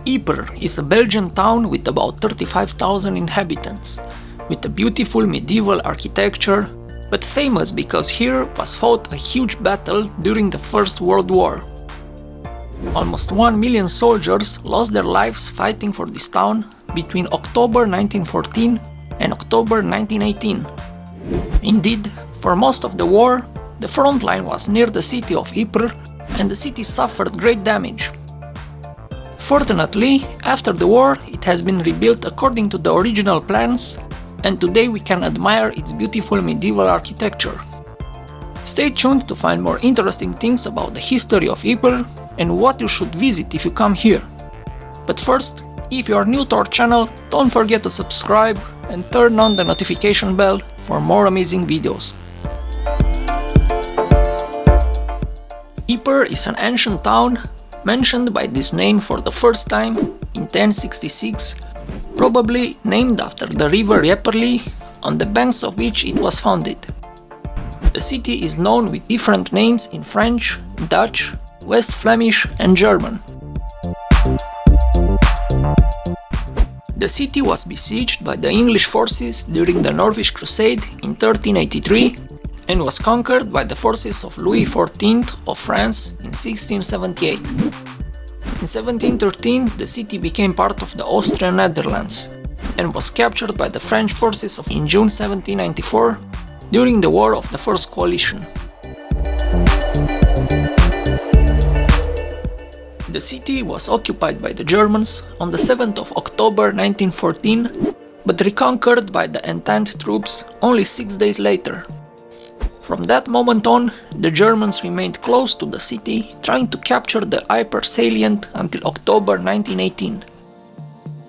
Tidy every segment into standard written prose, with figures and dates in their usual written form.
Ypres is a Belgian town with about 35,000 inhabitants, with a beautiful medieval architecture, but famous because here was fought a huge battle during the First World War. Almost 1 million soldiers lost their lives fighting for this town between October 1914 and October 1918. Indeed, for most of the war, the front line was near the city of Ypres, and the city suffered great damage. Fortunately, after the war, it has been rebuilt according to the original plans, and today we can admire its beautiful medieval architecture. Stay tuned to find more interesting things about the history of Ypres and what you should visit if you come here. But first, if you are new to our channel, don't forget to subscribe and turn on the notification bell for more amazing videos. Ypres is an ancient town mentioned by this name for the first time in 1066, probably named after the river Ypres, on the banks of which it was founded. The city is known with different names in French, Dutch, West Flemish and German. The city was besieged by the English forces during the Norwich Crusade in 1383 and was conquered by the forces of Louis XIV of France in 1678. In 1713, the city became part of the Austrian Netherlands and was captured by the French forces in June 1794 during the War of the First Coalition. The city was occupied by the Germans on the 7th of October 1914, but reconquered by the Entente troops only 6 days later. From that moment on, the Germans remained close to the city, trying to capture the Ypres salient until October 1918.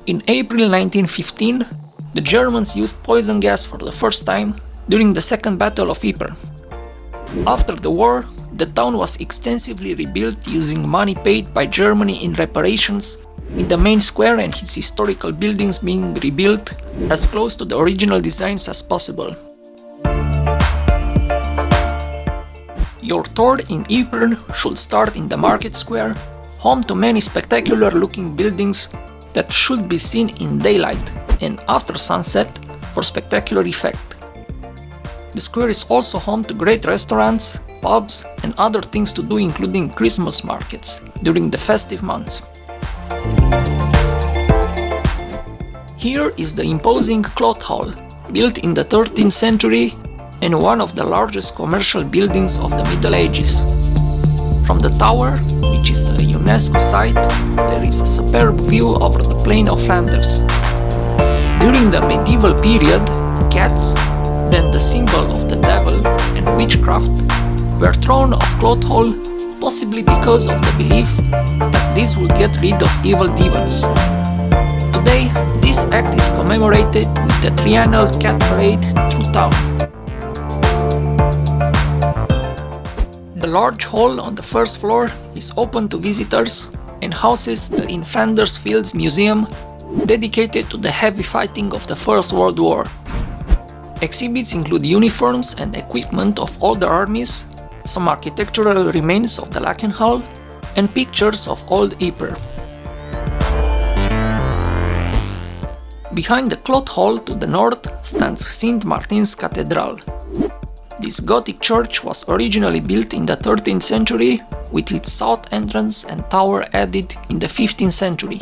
In April 1915, the Germans used poison gas for the first time during the Second Battle of Ypres. After the war, the town was extensively rebuilt using money paid by Germany in reparations, with the main square and its historical buildings being rebuilt as close to the original designs as possible. Your tour in Ypres should start in the market square, home to many spectacular looking buildings that should be seen in daylight and after sunset for spectacular effect. The square is also home to great restaurants, pubs and other things to do, including Christmas markets during the festive months. Here is the imposing cloth hall, built in the 13th century and one of the largest commercial buildings of the Middle Ages. From the tower, which is a UNESCO site, there is a superb view over the plain of Flanders. During the medieval period, cats, then the symbol of the devil and witchcraft, were thrown off cloth hall, possibly because of the belief that this would get rid of evil demons. Today, this act is commemorated with the triennial cat parade through town. The large hall on the first floor is open to visitors and houses the In Flanders Fields Museum, dedicated to the heavy fighting of the First World War. Exhibits include uniforms and equipment of all the armies, some architectural remains of the Lakenhalle, and pictures of old Ypres. Behind the cloth hall to the north stands Sint-Maartenskathedraal. This Gothic church was originally built in the 13th century, with its south entrance and tower added in the 15th century.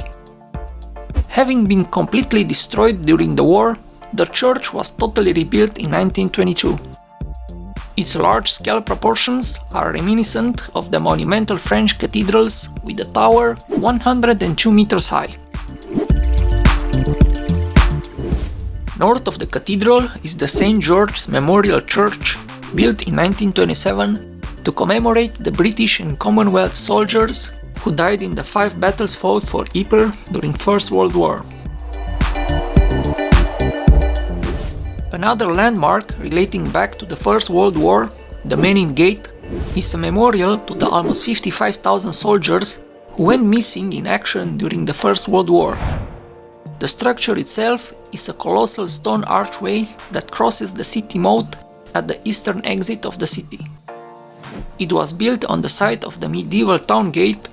Having been completely destroyed during the war, the church was totally rebuilt in 1922. Its large-scale proportions are reminiscent of the monumental French cathedrals, with a tower 102 meters high. North of the cathedral is the St. George's Memorial Church, built in 1927 to commemorate the British and Commonwealth soldiers who died in the 5 battles fought for Ypres during First World War. Another landmark relating back to the First World War, the Menin Gate, is a memorial to the almost 55,000 soldiers who went missing in action during the First World War. The structure itself is a colossal stone archway that crosses the city moat at the eastern exit of the city. It was built on the site of the medieval town gate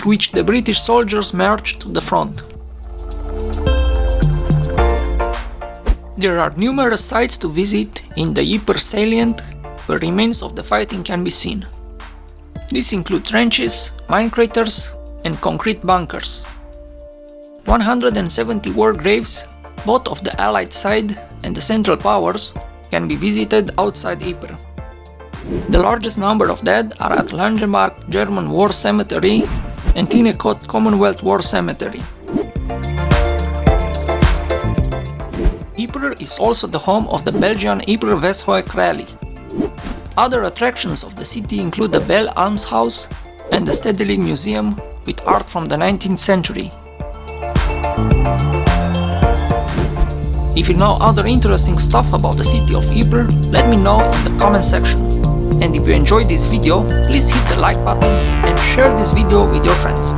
with which the British soldiers marched to the front. There are numerous sites to visit in the Ypres salient where remains of the fighting can be seen. These include trenches, mine craters, and concrete bunkers. 170 war graves, both of the Allied side and the Central Powers, can be visited outside Ypres. The largest number of dead are at Grote Markt German War Cemetery and Quincas Commonwealth War Cemetery. Ypres is also the home of the Belgian Ypres Westhoek Rally. Other attractions of the city include the Belle Almshouse and the Stedelijk Museum with art from the 19th century. If you know other interesting stuff about the city of Ypres, let me know in the comment section. And if you enjoyed this video, please hit the like button and share this video with your friends.